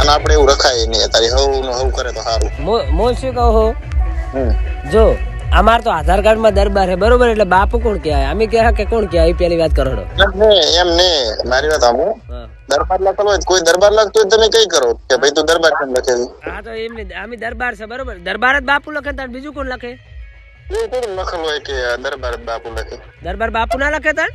અને આપણે એવું રખાય નહીં. તારી હવ કરે તો સારું. મો શું કહું જો અમાર તો આધાર કાર્ડ માં દરબાર હે બરોબર, એટલે બાપુ કોણ કહેવાય? અમે કહે કે કોણ કહેવાય? પેલી વાત કરો એમ ને મારી વાત સાંભળો. દરબાર લખેલો હોય કોઈ દરબાર લખતો હોય તમે કઈ કરો કે ભાઈ તું દરબાર કેમ લખે? હા તો એમને અમે દરબાર છે બરોબર, દરબાર જ બાપુ લખે તાર બીજું કોણ લખે? લખેલું હોય કે દરબાર બાપુ લખે? દરબાર બાપુ ના લખે તાર?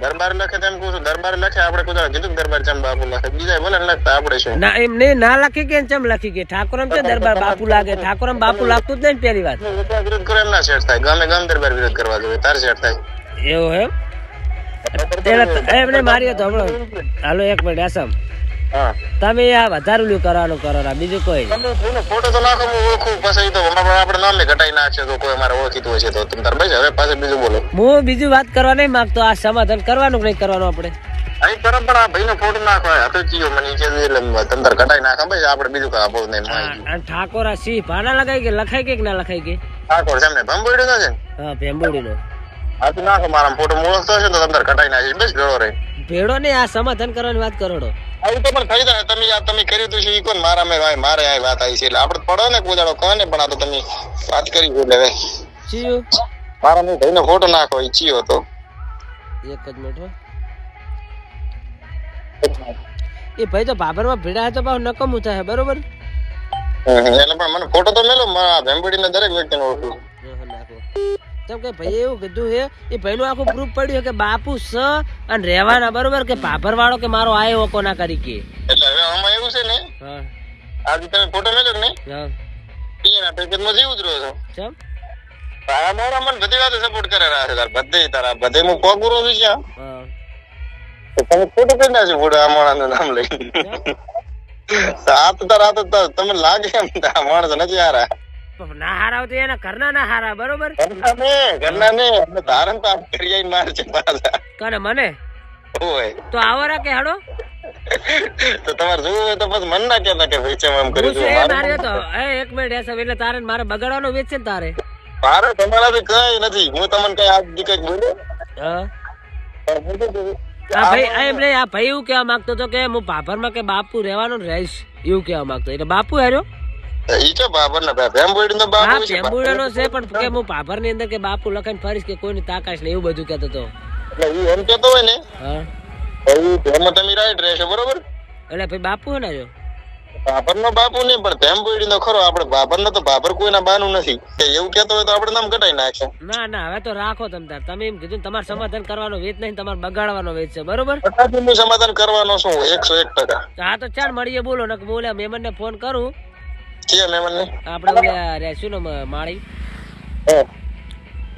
દરબાર લખે તેમ કહું છું. દરબાર લખે આપણે કોઈ કીધું દરબાર ચમ બાપુ લખે? બીજા ભલે લખતા આપણે શું ના એમને ના લખી કે ચમ લખી કે ઠાકોરમ છે દરબાર બાપુ લાગે? ઠાકોરમ બાપુ લાગતું જ નહીં પેલી વાત. વિરોધ કરો એમ ના સેટ થાય. ગામે ગામ દરબાર વિરોધ કરવા જોઈએ તાર સેટ થાય. એવું એમ એમને મારી તો હમણાં હાલો એક મિનિટ આસમ તમે આ વધારું લ્યું કરવાનું કરો બીજું કોઈ ફોટો તો નાખો ઓળખું પછી તો આપણે નામે ઘટાઈ નાખશે તો કોઈ અમારે ઓળખીતું હશે તો તમે તાર ભાઈ હવે પાછળ બીજું બોલો. હું બીજું વાત કરવા નહીં માંગતો, આ સમાધાન કરવાનું કે નહીં કરવાનું આપણે અહીં કરો પણ આ ભાઈ નો ફોટો નાખો હતો ચીયો મને કે એટલે તમે તાર ઘટાઈ નાખો ભાઈ આપણે બીજું કઈ આપો નહીં. ઠાકોર આ સિંહ ભાના લગાઈ કે લખાઈ કે ના લખાઈ કે? ઠાકોર છે એમને ભંબોડી નો છે ને? હા ભેંબોડી નો. હા તો નાખો મારા ફોટો ઓળખતો હશે તો તમે તાર ઘટાઈ નાખીશ બસ ભેળો રહી. ભેડો ને આ સમાધાન કરવાની વાત કરો આવું તો પણ થઈ જાય. તમે કર્યું તો છે ઈ કોણ? મારે આ વાત આવી છે એટલે આપણે પડો ને કુદાડો કોને પણ આ તો તમે વાત કરી એટલે હવે ચિયો મારા મેં ભાઈનો ફોટો નાખો ઈ ચિયો તો એક જ મિનિટ એ ભાઈ તો બાબરમાં ભીડા તો પાછું નકમું થાય બરોબર. એટલે પણ મને ફોટો તો મેલો ભેંબડીને દરેક વ્યક્તિને ઓળખું. કેમ કે ભાઈ એવું કીધું છે એ ભાઈ નું આખું પ્રૂફ પડ્યું કે બાપુ સ અને રહેવાના બરોબર કે ભાભર વાળો કે મારો આયો કોના કરી કે. એટલે હવે આમાં એવું છે ને આજે તમે ફોટો મેલ્યો ને એના પેકેજમાં જીવ જ રહ્યો છો. કેમ તારા મારા મને બધી વાતો સપોર્ટ કરે રહ્યા છે. તારા બધે હું પગુરો છું ક્યાં તમે ફોટો કરી નાખજો ફોટો આ માણસનું નામ લઈ તમે લાગે એમ માણસ નથી હારા ના હારા તો એના ઘરના ના હારા બરોબર. ઘરના ને ધારણ તો કરી માર છે પાછા કને મને હોય તો આવરા કે હાડો તો તમારે જોવું હોય તો બસ મન ના કેતા કે ભાઈ એમ કરી દો મારે તો એક મિનિટ એસબ એટલે તારે મારે બગાડવાનો વેચ છે તારે મારે તમારાથી કઈ નથી. હું તમને કઈ આજ કઈક બોલ્યો? હા ભાઈ એમ નહીં આ ભાઈ એવું કેવા માંગતો હતો કે હું ભાભરમાં કે બાપુ રહેવાનું રહીશ એવું કેવા માંગતો એટલે બાપુ હાર્યો ઈ તો બાબર ને ભેંબોડી નો બાપુ છે. ભેંબોડીનો છે પણ કે હું ભાભર ની અંદર કે બાપુ લખાઈને ફરીશ કે કોઈની તાકાશ ને એવું બધું કહેતો હતો. એટલે ઈ એમ કેતો હોય ને એમાં તમે રાઈટ રહેશો બરોબર. એટલે ભાઈ બાપુ હે ને જો ભાભર નો બાપુ નહીં પણ ભેંબોડી નો ખરો. આપણે ભાભર નો તો ભાભર કોઈના બાનું નથી કે એવું કેતો હોય તો આપણે નામ ઘટાઈ નાખશે. ના ના હવે તો રાખો તમે એમ કીધું તમારે સમાધાન કરવાનો વેચ નહીં તમારે બગાડવાનો વેચ છે બરોબર. સમાધાન કરવાનો શું 101%. હા તો ચાલ મળીએ બોલો ને હું ઓલા મહેમાન ને ફોન કરું. આપણે ઓલા રહેશું ને માળી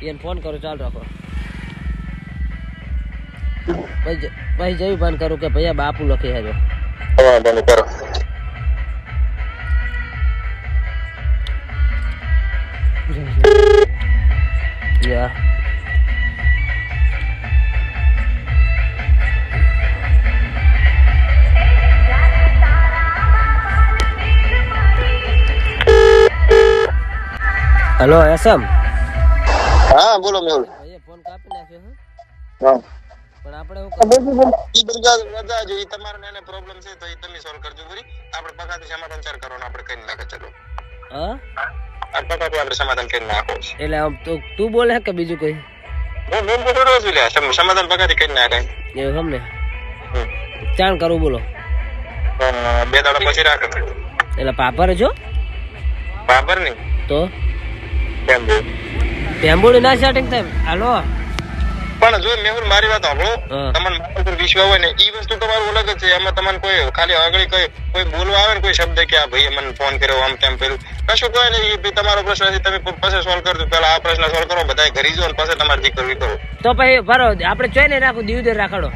એને ફોન કરું. ચાલ રાખો ભાઈ જયું ફોન કરું કે ભૈયા બાપુ લખી હેજો. હેલો એસમ. હા બોલો મેહુલ. ફોન કાપી નાખ્યો. હા પણ આપણે રજા જોઈએ તમારે એને પ્રોબ્લેમ છે તો એ તમે સોલ્વ કરજો પૂરી. આપણે પગાથી સમાધાન ચાર કરવાનું આપણે કરી નાખે. ચલો આ પગાથી આપણે સમાધાન કરી નાખો. એટલે આમ તું બોલે કે બીજું કોઈ? હું બોલો છું લે સમાધાન પગાથી કરી નાખે એવું હમને ચાણ કરવું બોલો. 2 દાડા પછી રાખે. એટલે પાપર છો? પાપર નહીં તો ભેંબોડી ના સેટિંગ થાય. હાલો પણ જો મેહુલ મારી વાત સાંભળો. તમને મારા ઉપર વિશ્વાસ હોય ને ઈ વસ્તુ તમારું અલગ જ છે. એમાં તમને કોઈ ખાલી આગળ કોઈ બોલવા આવે ને કોઈ શબ્દ કે આ ભાઈએ મને ફોન કર્યો આમ તેમ કર્યું કશું કહે ને એ તમારો પ્રશ્ન છે. તમે પછી સોલ્વ કરજો. પેલા આ પ્રશ્ન સોલ્વ કરો બધા ઘરી જો પછી તમારે જે કરવી કરો. તો પછી બરો આપણે ચોઈ નહીં રાખું દિવદર રાખડો.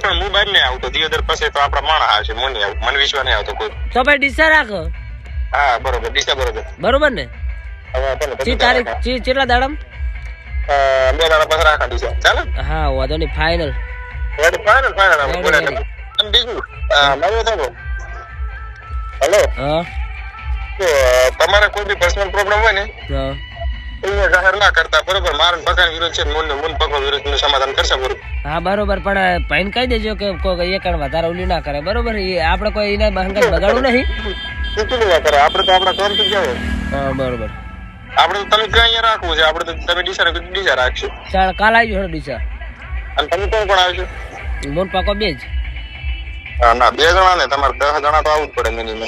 પણ હું બહાર નહીં આવતો દિવદર પછી તો આપડા માણસ આવશે. મને નહીં આવું મને વિશ્વાસ નહીં આવતો કોઈ. તો ભાઈ ડીસા રાખો. હા બરોબર ડીસા બરોબર ને. ચી તારીખ કેટલા દાડમ? 2 દાડા પછી રાખા ડીસા. ચાલે હા વાંધો નહીં. ફાઇનલ બીજું મારું થાકો. હેલો હા તમારે કોઈ બી પર્સનલ પ્રોબ્લેમ હોય ને અહીંયા જાહેર ના કરતા, બરોબર? મારા પકાન વિરોધ છે, મુન પકો વિરોધ નું સમાધાન કરશે, બરોબર? હા બરોબર, પણ ભાઈને કહી દેજો કે કોઈ એક વધારે ઓલી ના કરે, બરોબર? એ આપણે કોઈ એને હંગાત બગાડવું નહીં. શું ના કરે? આપણે તો આપણા કામ થી જાય. હા બરોબર. આપણે તો તમે ક્યાં અહીંયા રાખવું છે? આપણે તો તમે ડીસા રાખશું. ચાલ કાલ આવી જશો ડીસા. અને તમે કોણ કોણ આવશો? મોન પાકો બે જ. હા ના, 2 જણા ને, તમારે 10 જણા તો આવવું જ પડે મિનિમમ.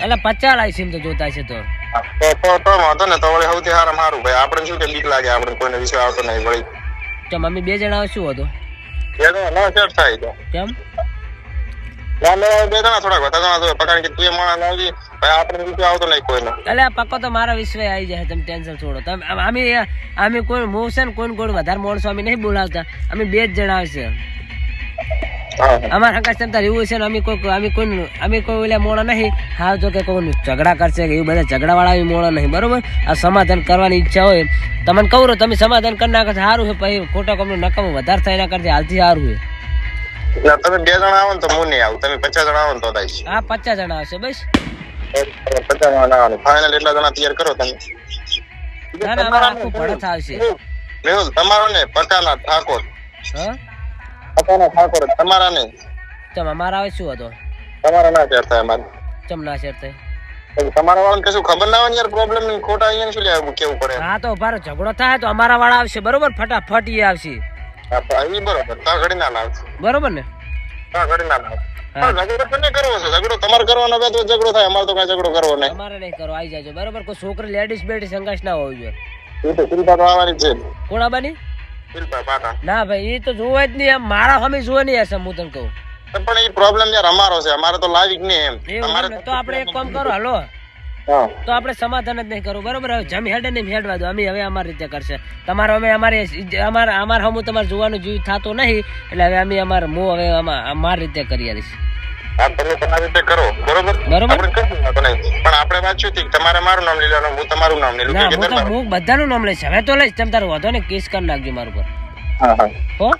એટલે 50 લાઈસ એમ તો જોતા છે તો વાંધો ને, તો વળી સૌથી સારું ભાઈ. આપણે શું કે બીક લાગે, આપણે કોઈને વિશ્વાસ આવતો નહીં વળી. કેમ અમે 2 જણા શું હતું? 2 જણા ના સેટ થાય તો કેમ? ના મેં 2 જણા થોડાક વધારે જણા તો પકડ કે તું માણસ લાવજી ભાઈ, આપણે વિશ્વાસ આવતો નહીં કોઈનો. એટલે પક્કો તો મારા વિશ્વાસ આવી જાય, તમે ટેન્શન છોડો. તમે અમે કોઈ હું છે ને કોઈ વધારે માણસો અમે નહીં બોલાવતા, અમે 2 જ જણા છે. અમારા હંકાશ તમતાર એવું છે ને, અમે કોઈ ઓલા મોણા નહીં. હા જો કે કોઈ ઝઘડા કરશે કે એવું બધા ઝઘડા વાળા મોણા નહીં, બરોબર? આ સમાધાન કરવાની ઈચ્છા હોય તમને કહું, તમે સમાધાન કરી નાખો સારું છે. પછી ખોટા કમનું નકામું વધારે થાય એના કરતી હાલથી સારું છે. તમે 2 જણા આવો ને તો હું નહીં આવું, તમે 50 જણા આવો ને તો થાય. હા 50 જણા આવશે બસ. 50 જણા આવવાનું ફાઇનલ, એટલા જણા તૈયાર કરો તમે. ના ના અમારે આખું પડત આવશે. મેહુલ તમારો ને પકાના ઠાકોર. હા પકાના ઠાકોર તમારા ને. ચમ અમારા આવે શું હતો? તમારા ના શેર થાય અમારે. ચમ ના શેર થાય? તમારા વાળાને કશું ખબર ના હોય યાર, પ્રોબ્લેમ ની ખોટા અહીંયા શું લેવું કેવું પડે? હા તો ભારો ઝઘડો થાય તો અમારા વાળા આવશે, બરોબર? ફટાફટ એ આવશે. હા એ બરોબર, તા ઘડી ના લાવશે, બરોબર ને? તા ઘડી ના લાવશે. ઝઘડો કોને કરવો છે? ઝઘડો તમારે કરવાનો હોય તો ઝઘડો થાય, અમારે તો કઈ ઝઘડો કરવો નહીં. અમારે નહીં કરો, આવી જાજો, બરોબર? કોઈ છોકરી લેડીઝ બેડીઝ સંઘર્ષ ના હોવી જોઈએ. એ તો શિલ્પા તો આવવાની જ છે. કોણ આવવાની? શિલ્પા પાટા. ના ભાઈ એ તો જોવા જ નહીં, મારા હમે જોવા નહીં હશે, હું તને કહું. પણ એ પ્રોબ્લેમ યાર અમારો છે, અમારે તો લાવી જ નહીં એમ. તમારે તો આપણે એક કામ કરો, હાલો તો આપણે સમાધાન જ નહીં કરવું, બરોબર? હવે જમી હેડે નહીં હેડવા દો, અમે હવે અમારી રીતે કરશે. તમારો અમે અમાર હમું તમારે જોવાનું જીવ થતો નહીં, એટલે હવે અમે હું હવે અમારી રીતે કરી આવીશ. હા તમે તમારી રીતે કરો, બરોબર? બરોબર. આપણે કશું વાંધો નહીં, પણ આપણે વાત શું હતી, તમારે મારું નામ લઈ લેવાનું, હું તમારું નામ લઈ લઉં. ના હું બધાનું નામ લઈશ, હવે તો લઈશ. તમે તારું વધો ને કેસ કરી નાખજો મારું પર. હા હા હો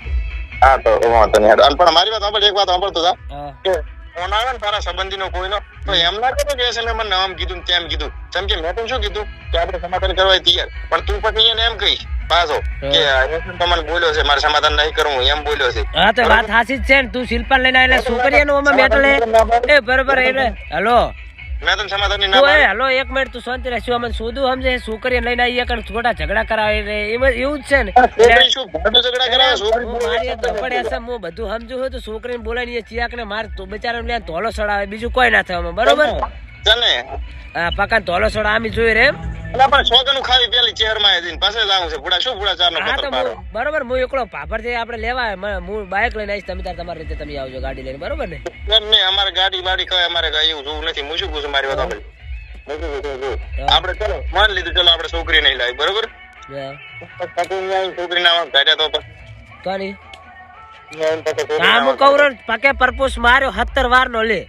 હા તો વાંધો નહીં. પણ મારી વાત સાંભળ, એક વાત સાંભળતો હતા હા કે ફોન આવે ને તારા સંબંધીનો કોઈનો, તો એમ ના કહેતો કે એસએમ મને નામ કીધું તેમ કીધું. જેમ કે મેં તો શું કીધું કે આપણે સમાધાન કરવા તૈયાર, પણ તું પછી એને એમ કહીશ પાછો કે તમને બોલ્યો છે મારે સમાધાન નહીં કરવું, એમ બોલ્યો છે. હા તો વાત સાચી જ છે ને. તું શિલ્પા લઈને એટલે છોકરીઓનું અમે મેટલે એ બરોબર. એટલે હલો મેં તો સમાધાન ની તું ના હલો એક મિનિટ તું શાંતિ રહેશું. અમને શોધું સમજે છોકરીઓ લઈને આવીએ કારણ થોડા ઝઘડા કરાવે એવું જ છે ને. છોકરી શું ભાડું ઝઘડા કરાવે? છોકરી મારી તો પડે છે, હું બધું સમજુ હોય તો છોકરીને બોલાવીને ચિયાક ને માર તો બિચારાને લે ધોલો સડાવે, બીજું કોઈ ના થાય બરોબર? ચાલે હા પાકા ધોલો સડા અમે જોઈ રે એમ. એટલે પણ છોકરું ખાવી પેલી ચહેરમાં જઈને પાસે જ આવું છે. પૂડા શું પૂડા ચાર નો હા પત્ર તો પાડો. બરોબર, હું એકલો ભાભર થી આપણે લેવા હું બાઇક લઈને આવીશ, તમે તમારી રીતે તમે આવજો ગાડી લઈને, બરોબર ને? એમ નહીં, અમારે ગાડી બાડી કઈ અમારે કઈ એવું જોવું નથી. હું શું કહું છું મારી વાત સાંભળ. આપણે ચલો માન લીધું, ચલો આપણે છોકરી નહીં લાવી, બરોબર? છોકરી ના કાઢ્યા તો કોની હા હું કહું પાકે પરપોસ માર્યો 17 વાર નો લે.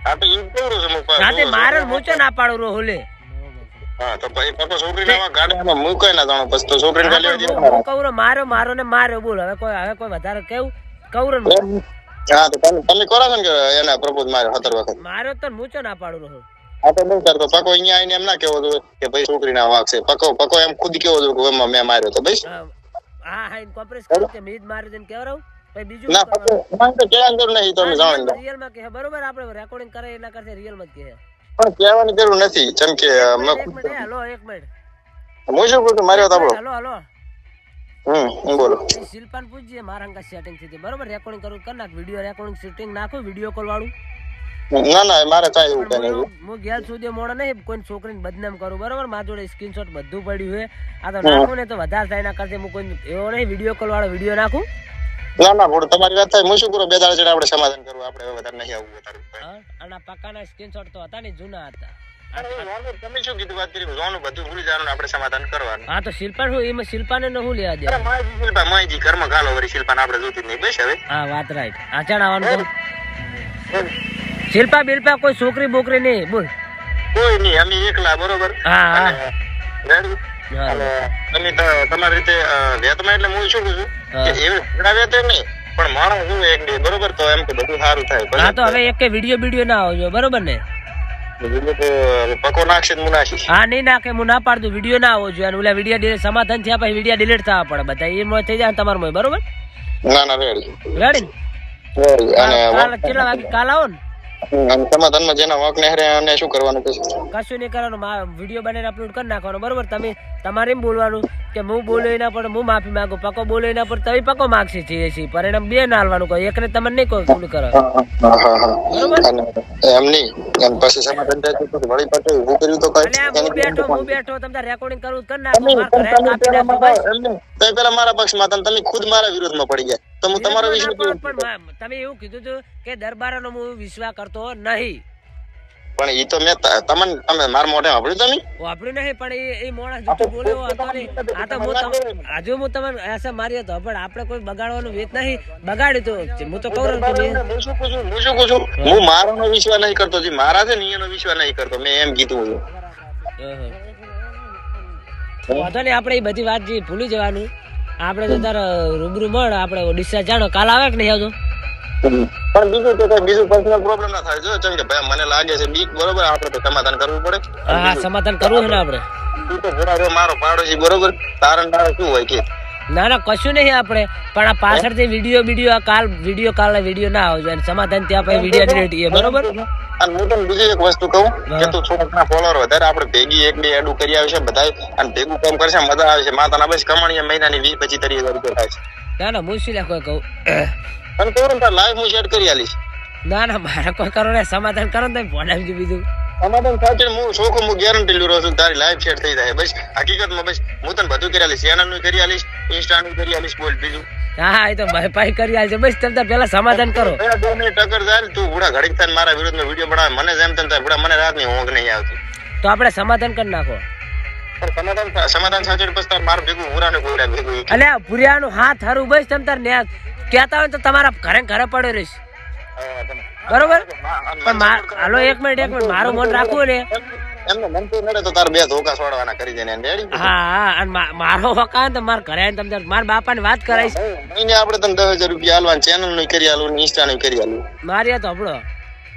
હા તો એવું કહું છું હું. રાતે મારે મૂચો ના પાડું રહો લે. હા તો ભાઈ પાકો છોકરી ના ગાડીમાં મૂકે ના જાણો, પછી તો છોકરીને કાલે હું કહું મારો ને માર્યો બોલ. હવે કોઈ વધારે કેવું કહું? હા તો તમે કરો છો ને કે એના પ્રપોઝ માર્યો 17 વખત માર્યો તો મૂચો ના પાડું રહો. હા તો નહીં કરતો પકો અહીંયા આવીને એમ ના કેવો જોઈએ કે ભાઈ છોકરી ના વાક છે. પકો એમ ખુદ કેવો જોઈએ કે મેં માર્યો તો ભાઈ. હા હા કોમ્પ્રેસ કરો કે મીજ મારી દેને કેવરાવ ભાઈ. બીજું ના પકો મને તો કેવાની જરૂર નહીં, તમે જાણો રિયલ માં કે બરોબર, આપણે રેકોર્ડિંગ કરે એના કરતે રિયલ માં કે પણ કહેવાની જરૂર નથી. જેમ કે હેલો એક મિનિટ હું શું કહું મારી વાત સાંભળો. હેલો હેલો બોલો. શિલ્પાને પૂછજે મારા અંગા સેટિંગ થઈ બરોબર, રેકોર્ડિંગ કરું કરી નાખ, વિડિયો રેકોર્ડિંગ શૂટિંગ નાખો વિડિયો કોલ વાળું. ના ના મારે કાંઈ એવું કઈ નહીં. હું ગેલ સુધી મોડો નહીં કોઈ છોકરીને બદનામ કરું, બરોબર? મારા જોડે સ્ક્રીનશોટ બધું પડ્યું છે. આ તો નાખું ને તો વધારે થાય, એના કરતા હું કોઈ એવો નહીં વિડિયો કોલ વાળો વિડિયો નાખું. ના ના બોલ તમારી વાત થાય. હું શું કરું 2 દાડા ચડે આપણે સમાધાન કરવું, આપણે હવે વધારે નહીં આવવું વધારે. અને પક્કાના સ્ક્રીનશોટ તો હતા ને જૂના હતા. તમે શું કીધું વાત કરી જોવાનું બધું ભૂલી જવાનું, આપણે સમાધાન કરવાનું. હા તો શિલ્પા શું એમાં શિલ્પાને ન હું લેવા દે? અરે માયજી શિલ્પા માયજી ઘરમાં ગાલો વરી શિલ્પાને આપણે જોતી જ નહીં બસ હવે. હા વાત રાઈટ. આચાણ આવવાનું શિલ્પા બિલ્પા કોઈ છોકરી બોકરી નહીં બોલ. કોઈ નહીં, અમે એકલા બરોબર. હા હા રેડી. તમે તમારી રીતે વેતમાં એટલે હું શું કહું છું કે એવી ઝઘડા વેતે નહીં પણ માણસ શું એક બરોબર, તો એમ કે બધું સારું થાય. હા તો હવે એક વિડિયો ના આવજો બરોબર ને? વિડીયો તો પકો નાખશે તો હું નાખીશ. હા નહીં નાખે, હું ના પાડું, વિડીયો ના આવવો જોઈએ. અને ઓલા વિડીયો ડિલીટ સમાધાન થયા પછી વિડીયો ડિલીટ થવા પડે બધા, એમાં થઈ જાય તમારું બરોબર. ના ના રેડી રેડી અને કેટલા વાગે કાલ આવો ને સમાધાનમાં જેના વાંક ને અને શું કરવાનું પછી કશું નહીં કરવાનું, વિડીયો બનાવીને અપલોડ કરી નાખવાનો બરોબર. તમે તમારે એમ બોલવાનું કે હું બોલો એના પર હું માફી માંગુ, પકો બોલો એના પર તમે પકો માગશે છીએ છીએ પરિણામ બે ના હાલવાનું કહો, એકને તમને નહીં કહો શું કરો બરોબર. એમ નહીં અને પછી સમાધાન થાય તો વળી પાછું ઊભું કર્યું તો કઈ હું બેઠો તમને રેકોર્ડિંગ કરવું કરી નાખો, મારા ઘરે કાપી નાખો બસ. તો પેલા મારા પક્ષમાં હતા તમે ખુદ મારા વિરોધમાં પડી ગયા તો હું તમારો વિષય પણ તમે એવું કીધું હતું કે દરબારનો હું વિશ્વાસ કરતો નહીં, પણ ઈ તો મેં તમને તમે મારા મોઢે સાંભળ્યું તમે વાપર્યું નહીં, પણ એ માણસ જૂઠું બોલ્યો હતો ને. આ તો હજુ હું તમને એસે મારી હતો, પણ આપણે કોઈ બગાડવાનું વેત નહીં બગાડ્યું તો હું તો કહું હું શું કહું છું હું મારાનો વિશ્વાસ નહીં કરતો, જે મારા છે ને એનો વિશ્વાસ નહીં કરતો, મેં એમ કીધું વાંધો નહીં. આપણે એ બધી વાત જે ભૂલી જવાનું, આપણે તો તાર રૂબરૂ મળ, આપણે ડિસ્ચાર્જ જાણો કાલ આવે કે નહીં આવતો. પણ બીજું તો કઈ બીજું પર્સનલ પ્રોબ્લેમ ના થાય જો કેમ કે ભાઈ મને લાગે છે બીક બરોબર, આપણે તો સમાધાન કરવું પડે. હા સમાધાન કરવું છે ને આપણે. તું તો બરાબર મારો પાડોશી બરોબર, તારણ તારે શું હોય કે ના ના કશું નહીં આપણે, પણ આ પાછળથી વિડીયો કાલ વિડીયો ના આવજો અને સમાધાન ત્યાં પછી વિડીયો ડિલીટ બરોબર. અને હું તને બીજી એક વસ્તુ કહું કે તું થોડાકના ફોલોઅર વધારે આપણે ભેગી એક બે એડું કરી આવશે બધા અને ભેગું કામ કરશે, મજા આવશે. માતાના બસ કમાણી મહિનાની 20-25-30 હજાર રૂપિયા થાય છે. ના ના હું શું કોઈ કહું અને કહું તાર લાઈવ હું સેટ કરી આલીશ. ના ના મારે કોઈ કરો ને સમાધાન કરો ને ફોન આપજો બીજું સમાધાન થાય છે હું શોખ હું ગેરંટી લઉં છું તારી લાઈવ સેટ થઈ જાય. બસ હકીકતમાં બસ હું તને બધું કરી આલીશ, ચેનલ નું કરી આલીશ, ઇન્સ્ટા નું કરી આલીશ, બોલ બીજું. હા એ તો ભાઈ કરી આલશે બસ. તમે પેલા સમાધાન કરો. 2 મિનિટ ટક્કર જાય તું બુડા ઘડીક થાય મારા વિરોધમાં વિડીયો બનાવે મને જેમ તેમ થાય બુડા, મને રાતની ઊંઘ નહીં આવતી. તો આપણે સમાધાન કરી નાખો. સમાધાન સાચે પછી તાર મારું ભેગું ઉરાને કોઈરા ભેગું અલે પુરિયાનું હાથ હારું બસ. તમે તાર ને કહેતા હોય તો તમારા ઘરે પડ્યો રહીશ બરોબર. પણ હાલો એક મિનિટ મારું મન રાખવું ને એમને મન તો નડે તો તાર બે ધોકા છોડવાના કરી દે ને રેડી. હા અને મારો હકા ને મારા ઘરે તમે મારા બાપાને વાત કરાઈશ. મહિને આપણે તને 10,000 રૂપિયા આલવાન, ચેનલ નું કરી આલું, ઇન્સ્ટા નું કરી આલું. મારી તો હબળો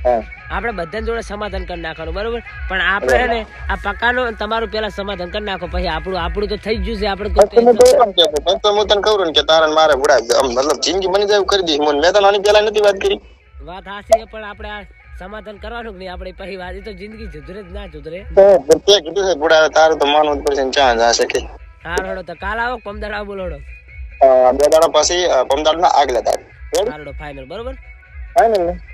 આપણે બધા જોડે સમાધાન કરી નાખવાનું બરોબર. પણ આપણે હે ને આ પક્કાનું તમારું પેલા સમાધાન કરી નાખો પછી આપણું તો થઈ ગયું છે. આપણે હું તને કહું ને કે તારા મારે બુડા મતલબ જિંદગી બની જાય કરી દઈશ. મેં તને આની પેલા નથી વાત કરી. વાત હાસી પણ આપણે આ સમાધાન કરવાનું કે નહીં આપણે પછી વાત તો જિંદગી સુધરે જ ના સુધરે. તે કીધું છે બુડા તારું તો માનવું જ પડશે ચાન્સ હશે કે હારોડો તો કાલ આવો પમદાડ આવો બોલોડો 2 દાડા પછી પમદાડ ના આગલા તારીખ હારોડો ફાઇનલ બરોબર.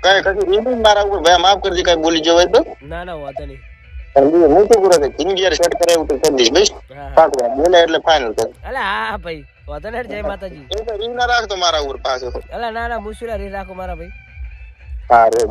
કઈ કશું મારા ઉપર ભાઈ માફ કરજે કઈ બોલી જવાય તો. ના ના વાંધો નહીં. હું તો પૂરો થઈ જિંદગી સેટ કરે એવું તો કરી દઈશ બસ. બોલે એટલે ફાઇનલ કર. અલે હા ભાઈ વાંધો નહીં. જય માતાજી. રીંગ ના રાખતો મારા ઉપર પાછો. અલે ના ના મુશ્કેલ રીંગ રાખો મારા ભાઈ. હા રે.